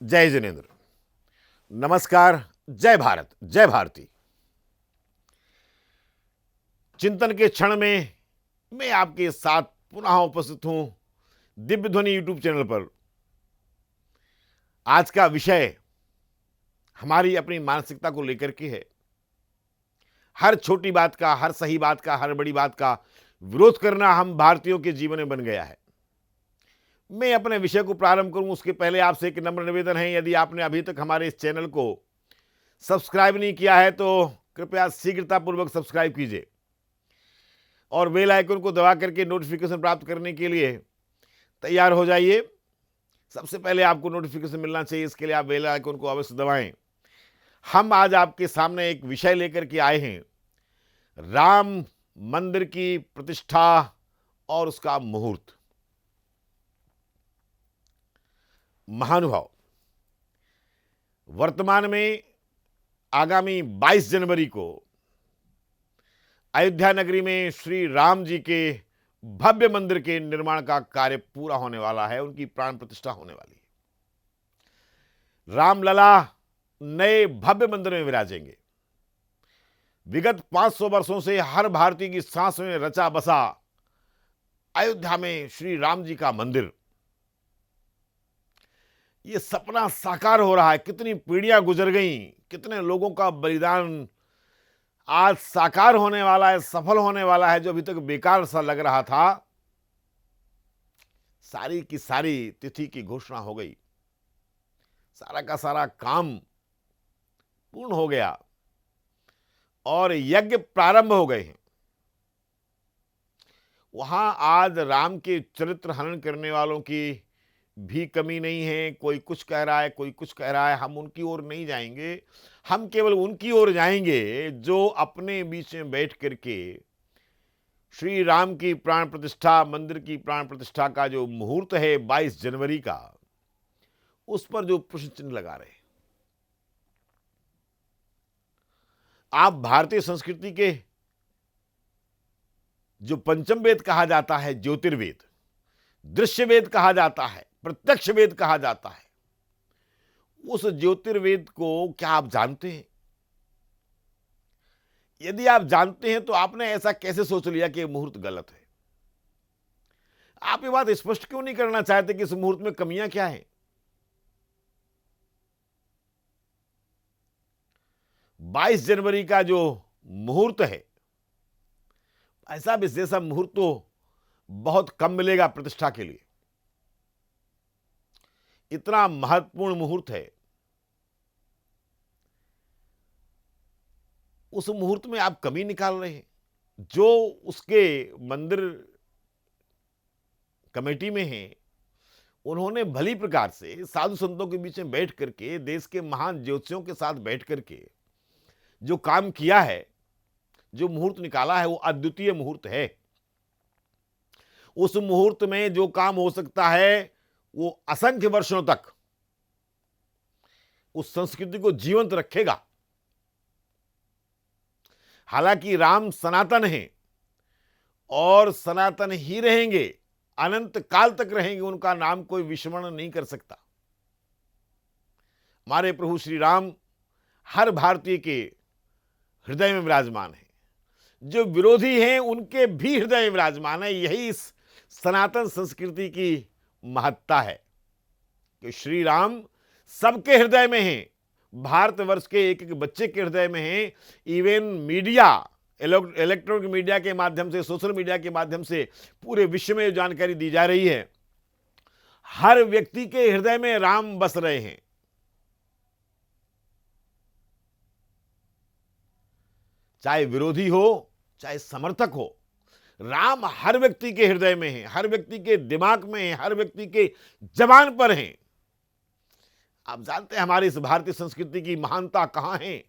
जय जिनेन्द्र। नमस्कार। जय भारत, जय भारती। चिंतन के क्षण में मैं आपके साथ पुनः उपस्थित हूं दिव्य ध्वनि यूट्यूब चैनल पर। आज का विषय हमारी अपनी मानसिकता को लेकर के है। हर छोटी बात का, हर सही बात का, हर बड़ी बात का विरोध करना हम भारतीयों के जीवन में बन गया है। मैं अपने विषय को प्रारंभ करूं उसके पहले आपसे एक नम्र निवेदन है, यदि आपने अभी तक हमारे इस चैनल को सब्सक्राइब नहीं किया है तो कृपया शीघ्रतापूर्वक सब्सक्राइब कीजिए और बेल आइकन को दबा करके नोटिफिकेशन प्राप्त करने के लिए तैयार हो जाइए। सबसे पहले आपको नोटिफिकेशन मिलना चाहिए, इसके लिए आप बेल आइकन को अवश्य दबाएं। हम आज आपके सामने एक विषय लेकर के आए हैं, राम मंदिर की प्रतिष्ठा और उसका मुहूर्त। महानुभाव, वर्तमान में आगामी 22 जनवरी को अयोध्या नगरी में श्री राम जी के भव्य मंदिर के निर्माण का कार्य पूरा होने वाला है, उनकी प्राण प्रतिष्ठा होने वाली है। रामलला नए भव्य मंदिर में विराजेंगे। विगत 500 वर्षों से हर भारतीय की सांस में रचा बसा अयोध्या में श्री राम जी का मंदिर, ये सपना साकार हो रहा है। कितनी पीढ़ियां गुजर गई, कितने लोगों का बलिदान आज साकार होने वाला है, सफल होने वाला है। जो अभी तक बेकार सा लग रहा था, सारी की सारी तिथि की घोषणा हो गई, सारा का सारा काम पूर्ण हो गया और यज्ञ प्रारंभ हो गए हैं। वहां आज राम के चरित्र हनन करने वालों की भी कमी नहीं है। कोई कुछ कह रहा है, कोई कुछ कह रहा है। हम उनकी ओर नहीं जाएंगे, हम केवल उनकी ओर जाएंगे जो अपने बीच में बैठ करके श्री राम की प्राण प्रतिष्ठा, मंदिर की प्राण प्रतिष्ठा का जो मुहूर्त है 22 जनवरी का, उस पर जो प्रश्न चिन्ह लगा रहे हैं। आप भारतीय संस्कृति के जो पंचम वेद कहा जाता है, ज्योतिर्वेद, दृश्य वेद कहा जाता है, प्रत्यक्ष वेद कहा जाता है, उस ज्योतिर्वेद को क्या आप जानते हैं? यदि आप जानते हैं तो आपने ऐसा कैसे सोच लिया कि मुहूर्त गलत है? आप ये बात स्पष्ट क्यों नहीं करना चाहते कि इस मुहूर्त में कमियां क्या हैं? 22 जनवरी का जो मुहूर्त है, ऐसा विशेष मुहूर्त तो बहुत कम मिलेगा प्रतिष्ठा के लिए। इतना महत्वपूर्ण मुहूर्त है, उस मुहूर्त में आप कमी निकाल रहे हैं। जो उसके मंदिर कमेटी में हैं, उन्होंने भली प्रकार से साधु संतों के बीच में बैठ करके, देश के महान ज्योतिषियों के साथ बैठ करके जो काम किया है, जो मुहूर्त निकाला है, वो अद्वितीय मुहूर्त है। उस मुहूर्त में जो काम हो सकता है वो असंख्य वर्षों तक उस संस्कृति को जीवंत रखेगा। हालांकि राम सनातन हैं और सनातन ही रहेंगे, अनंत काल तक रहेंगे, उनका नाम कोई विस्मरण नहीं कर सकता। हमारे प्रभु श्री राम हर भारतीय के हृदय में विराजमान है। जो विरोधी हैं उनके भी हृदय में विराजमान है। यही इस सनातन संस्कृति की महत्ता है कि श्री राम सबके हृदय में हैं, भारतवर्ष के एक एक बच्चे के हृदय में हैं। इवन मीडिया, इलेक्ट्रॉनिक मीडिया के माध्यम से, सोशल मीडिया के माध्यम से पूरे विश्व में जानकारी दी जा रही है, हर व्यक्ति के हृदय में राम बस रहे हैं। चाहे विरोधी हो, चाहे समर्थक हो, राम हर व्यक्ति के हृदय में है, हर व्यक्ति के दिमाग में है, हर व्यक्ति के जबान पर है। आप जानते हैं हमारी इस भारतीय संस्कृति की महानता कहां है?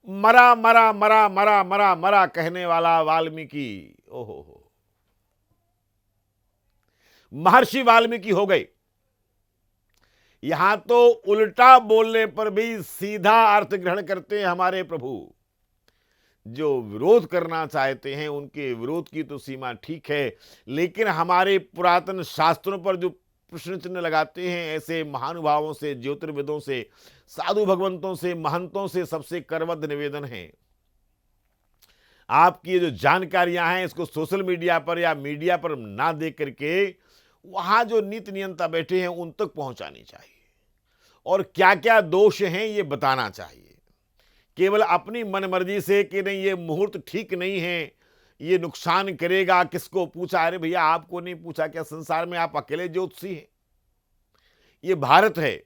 मरा मरा मरा मरा मरा मरा कहने वाला वाल्मीकि, ओहो, महर्षि वाल्मीकि हो गए। यहां तो उल्टा बोलने पर भी सीधा अर्थ ग्रहण करते हैं हमारे प्रभु। जो विरोध करना चाहते हैं उनके विरोध की तो सीमा ठीक है, लेकिन हमारे पुरातन शास्त्रों पर जो प्रश्न चिन्ह लगाते हैं, ऐसे महानुभावों से, ज्योतिर्विदों से, साधु भगवंतों से, महंतों से सबसे करबद्ध निवेदन है, आपकी ये जो जानकारियां हैं इसको सोशल मीडिया पर या मीडिया पर ना दे करके वहां जो नीति नियंता बैठे हैं उन तक पहुंचानी चाहिए, और क्या क्या दोष हैं ये बताना चाहिए। केवल अपनी मनमर्जी से कि नहीं ये मुहूर्त ठीक नहीं है, ये नुकसान करेगा, किसको पूछा? अरे भैया आपको नहीं पूछा क्या? संसार में आप अकेले ज्योतिषी हैं? ये भारत है,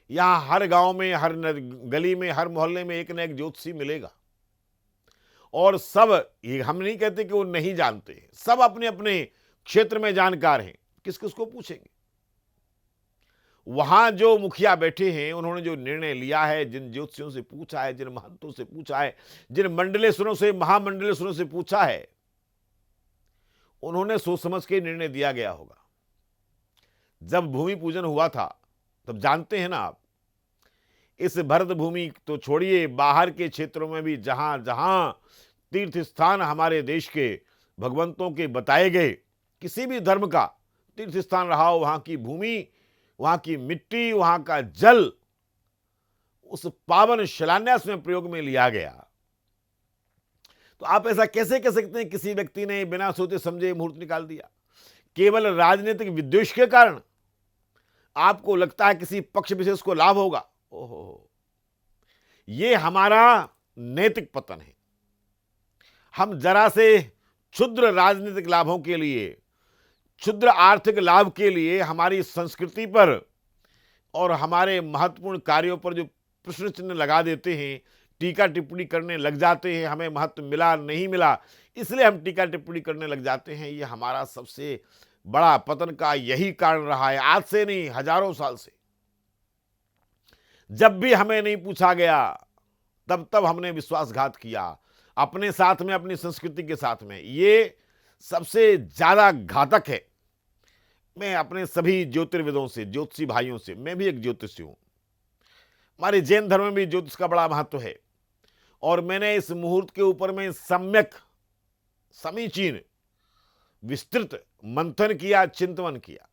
यहां हर गांव में, हर गली में, हर मोहल्ले में एक न एक ज्योतिषी मिलेगा, और सब, ये हम नहीं कहते कि वो नहीं जानते हैं, सब अपने अपने क्षेत्र में जानकार हैं, किस किस को पूछेंगे? वहां जो मुखिया बैठे हैं उन्होंने जो निर्णय लिया है, जिन ज्योतिषियों से पूछा है, जिन महंतों से पूछा है, जिन मंडलेश्वरों से, महामंडलेश्वरों से पूछा है, उन्होंने सोच समझ के निर्णय दिया गया होगा। जब भूमि पूजन हुआ था तब जानते हैं ना आप, इस भरत भूमि तो छोड़िए, बाहर के क्षेत्रों में भी जहां जहां तीर्थ स्थान हमारे देश के भगवंतों के बताए गए, किसी भी धर्म का तीर्थ स्थान रहा हो, वहां की भूमि, वहां की मिट्टी, वहां का जल उस पावन शिलान्यास में प्रयोग में लिया गया। तो आप ऐसा कैसे कह सकते हैं किसी व्यक्ति ने बिना सोचे समझे मुहूर्त निकाल दिया? केवल राजनीतिक विद्वेष के कारण आपको लगता है किसी पक्ष विशेष को लाभ होगा? ओहो, ये हमारा नैतिक पतन है। हम जरा से क्षुद्र राजनीतिक लाभों के लिए, क्षुद्र आर्थिक लाभ के लिए हमारी संस्कृति पर और हमारे महत्वपूर्ण कार्यों पर जो प्रश्न चिन्ह लगा देते हैं, टीका टिप्पणी करने लग जाते हैं, हमें महत्व मिला नहीं मिला इसलिए हम टीका टिप्पणी करने लग जाते हैं, ये हमारा सबसे बड़ा पतन का यही कारण रहा है। आज से नहीं, हजारों साल से जब भी हमें नहीं पूछा गया तब तब हमने विश्वासघात किया, अपने साथ में, अपनी संस्कृति के साथ में। ये सबसे ज्यादा घातक है। मैं अपने सभी ज्योतिर्विदों से, ज्योतिषी भाइयों से, मैं भी एक ज्योतिषी हूं, हमारे जैन धर्म में भी ज्योतिष का बड़ा महत्व है, और मैंने इस मुहूर्त के ऊपर में सम्यक, समीचीन, विस्तृत मंथन किया, चिंतन किया।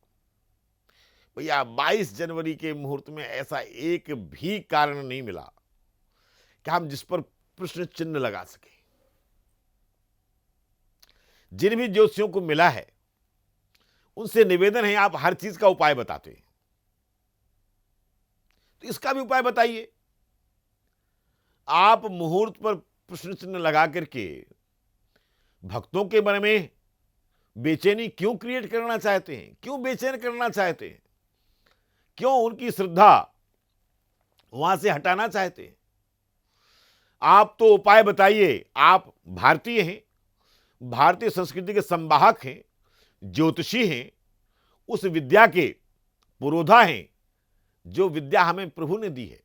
भैया 22 जनवरी के मुहूर्त में ऐसा एक भी कारण नहीं मिला कि हम जिस पर प्रश्न चिन्ह लगा सके। जिन भी ज्योतिषियों को मिला है उनसे निवेदन है, आप हर चीज का उपाय बताते हैं, तो इसका भी उपाय बताइए। आप मुहूर्त पर प्रश्न चिन्ह लगा करके भक्तों के मन में बेचैनी क्यों क्रिएट करना चाहते हैं? क्यों बेचैन करना चाहते हैं? क्यों उनकी श्रद्धा वहां से हटाना चाहते हैं? आप तो उपाय बताइए। आप भारतीय हैं, भारतीय संस्कृति के संवाहक हैं, ज्योतिषी हैं, उस विद्या के पुरोधा हैं जो विद्या हमें प्रभु ने दी है।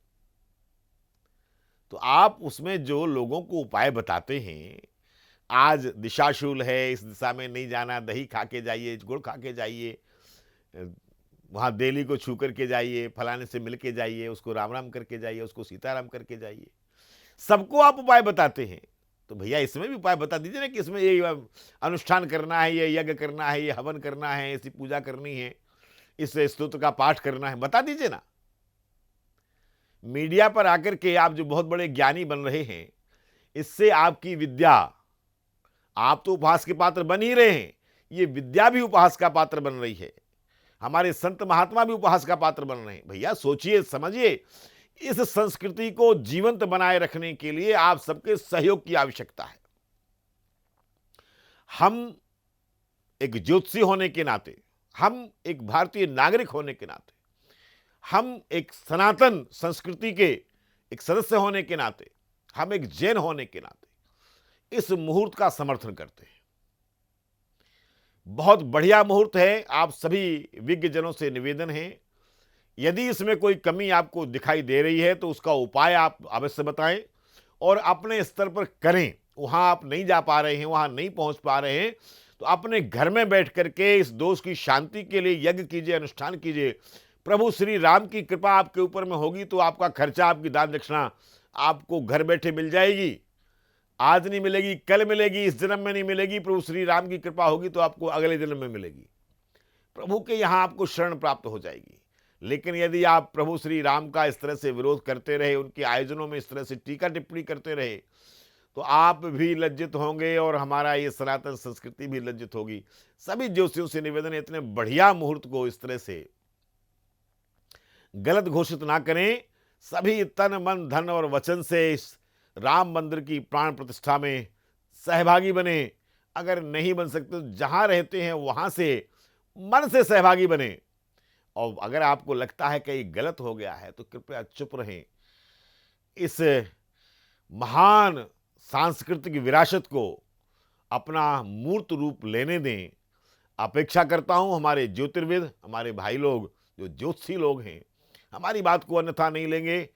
तो आप उसमें जो लोगों को उपाय बताते हैं, आज दिशाशूल है, इस दिशा में नहीं जाना, दही खा के जाइए, गुड़ खा के जाइए, वहां देली को छू करके जाइए, फलाने से मिल के जाइए, उसको राम राम करके जाइए, उसको सीताराम करके जाइए, सबको आप उपाय बताते हैं। तो भैया इसमें भी उपाय बता दीजिए ना कि इसमें ये अनुष्ठान करना है, ये यज्ञ करना है, ये हवन करना है, ऐसी पूजा करनी है, इस स्तोत्र का पाठ करना है, बता दीजिए ना। मीडिया पर आकर के आप जो बहुत बड़े ज्ञानी बन रहे हैं, इससे आपकी विद्या, आप तो उपहास के पात्र बन ही रहे हैं, ये विद्या भी उपहास का पात्र बन रही है, हमारे संत महात्मा भी उपहास का पात्र बन रहे हैं। भैया सोचिए, समझिए, इस संस्कृति को जीवंत बनाए रखने के लिए आप सबके सहयोग की आवश्यकता है। हम एक ज्योतिषी होने के नाते, हम एक भारतीय नागरिक होने के नाते, हम एक सनातन संस्कृति के एक सदस्य होने के नाते, हम एक जैन होने के नाते इस मुहूर्त का समर्थन करते हैं। बहुत बढ़िया मुहूर्त है। आप सभी विज्ञजनों से निवेदन है, यदि इसमें कोई कमी आपको दिखाई दे रही है तो उसका उपाय आप अवश्य बताएं और अपने स्तर पर करें। वहां आप नहीं जा पा रहे हैं, वहां नहीं पहुंच पा रहे हैं, तो अपने घर में बैठ करके इस दोष की शांति के लिए यज्ञ कीजिए, अनुष्ठान कीजिए। प्रभु श्री राम की कृपा आपके ऊपर में होगी तो आपका खर्चा, आपकी दान दक्षिणा आपको घर बैठे मिल जाएगी। आज नहीं मिलेगी, कल मिलेगी, इस जन्म में नहीं मिलेगी, प्रभु श्री राम की कृपा होगी तो आपको अगले जन्म में मिलेगी। प्रभु के यहाँ आपको शरण प्राप्त हो जाएगी। लेकिन यदि आप प्रभु श्री राम का इस तरह से विरोध करते रहे, उनके आयोजनों में इस तरह से टीका टिप्पणी करते रहे, तो आप भी लज्जित होंगे और हमारा ये सनातन संस्कृति भी लज्जित होगी। सभी ज्योतिषियों से निवेदन है, इतने बढ़िया मुहूर्त को इस तरह से गलत घोषित ना करें। सभी तन मन धन और वचन से इस राम मंदिर की प्राण प्रतिष्ठा में सहभागी बने। अगर नहीं बन सकते तो जहां रहते हैं वहां से मन से सहभागी बने। और अगर आपको लगता है कि ये गलत हो गया है तो कृपया चुप रहें। इस महान सांस्कृतिक विरासत को अपना मूर्त रूप लेने दें। अपेक्षा करता हूं हमारे ज्योतिर्विद, हमारे भाई लोग जो ज्योतिषी लोग हैं, हमारी बात को अन्यथा नहीं लेंगे।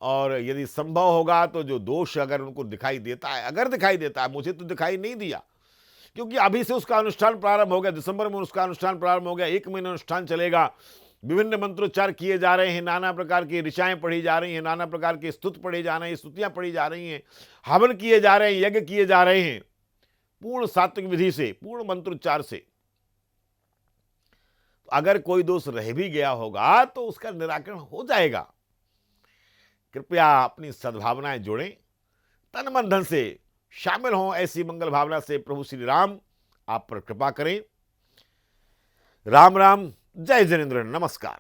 और यदि संभव होगा तो जो दोष अगर उनको दिखाई देता है, अगर दिखाई देता है, मुझे तो दिखाई नहीं दिया क्योंकि अभी से उसका अनुष्ठान प्रारंभ हो गया, दिसंबर में उसका अनुष्ठान प्रारंभ हो गया, 1 महीना अनुष्ठान चलेगा। विभिन्न मंत्रोच्चार किए जा रहे हैं, नाना प्रकार की ऋचाएं पढ़ी जा रही हैं, नाना प्रकार के स्तुत पढ़े जा रहे हैं, स्तुतियां पढ़ी जा रही हैं, हवन किए जा रहे हैं, यज्ञ किए जा रहे हैं, पूर्ण सात्विक विधि से, पूर्ण मंत्रोच्चार से। तो अगर कोई दोष रह भी गया होगा तो उसका निराकरण हो जाएगा। कृपया अपनी सद्भावनाएं जोड़ें, तन मन धन से शामिल हों। ऐसी मंगल भावना से प्रभु श्री राम आप पर कृपा करें। राम राम, जय जिनेन्द्र, नमस्कार।